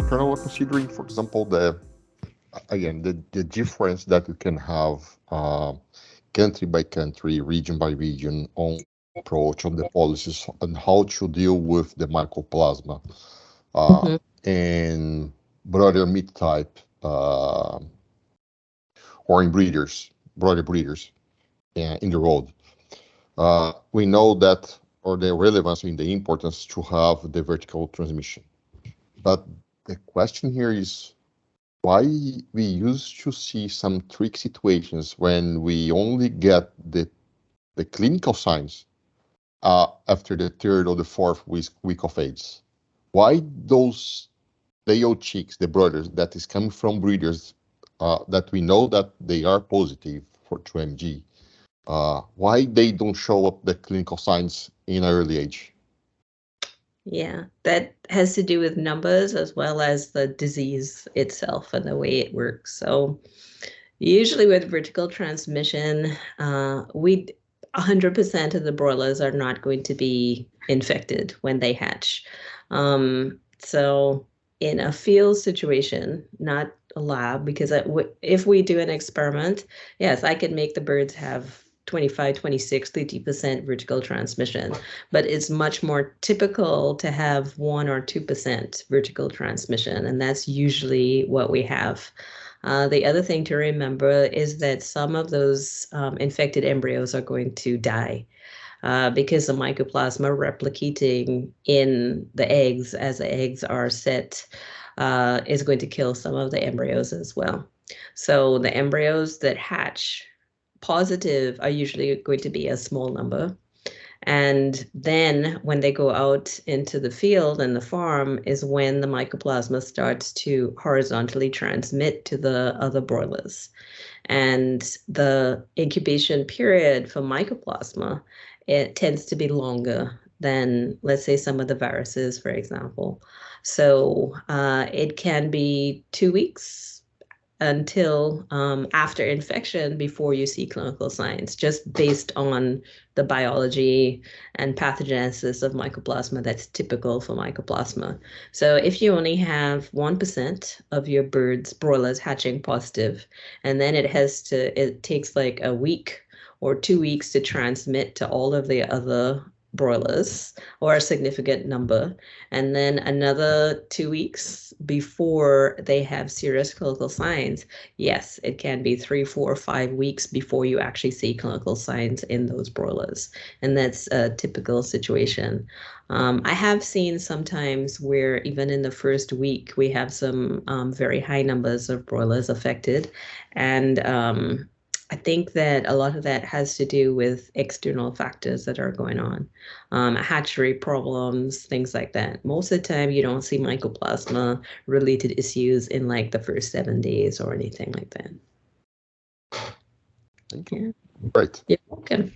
Colonel, considering, for example, the difference that you can have country by country, region by region on approach on the policies on how to deal with the mycoplasma and broiler meat type or in broiler breeders in the road. We know that, or the relevance in the importance to have the vertical transmission. But the question here is why we used to see some trick situations when we only get the clinical signs after the third or the fourth week of age. Why those day-old chicks, the broilers that is coming from breeders that we know that they are positive for 2mg, why they don't show up the clinical signs in early age? Yeah, that has to do with numbers as well as the disease itself and the way it works. So usually with vertical transmission, 100% of the broilers are not going to be infected when they hatch. So in a field situation, not a lab, because if we do an experiment, yes, I could make the birds have 25, 26, 30% vertical transmission, but it's much more typical to have 1 or 2% vertical transmission, and that's usually what we have. The other thing to remember is that some of those infected embryos are going to die because the mycoplasma replicating in the eggs as the eggs are set is going to kill some of the embryos as well. So the embryos that hatch positive are usually going to be a small number. And then when they go out into the field and the farm is when the mycoplasma starts to horizontally transmit to the other broilers. And the incubation period for mycoplasma, it tends to be longer than, let's say, some of the viruses, for example. So it can be 2 weeks until after infection before you see clinical signs, just based on the biology and pathogenesis of mycoplasma that's typical for mycoplasma. So if you only have 1% of your broilers hatching positive, and then it takes like a week or 2 weeks to transmit to all of the other broilers, or a significant number, and then another 2 weeks before they have serious clinical signs, yes, it can be 3, 4, 5 weeks before you actually see clinical signs in those broilers. And that's a typical situation. I have seen sometimes where even in the first week, we have some very high numbers of broilers affected. And I think that a lot of that has to do with external factors that are going on, hatchery problems, things like that. Most of the time, you don't see mycoplasma related issues in like the first 7 days or anything like that. Thank you. Yeah. Right. You're welcome.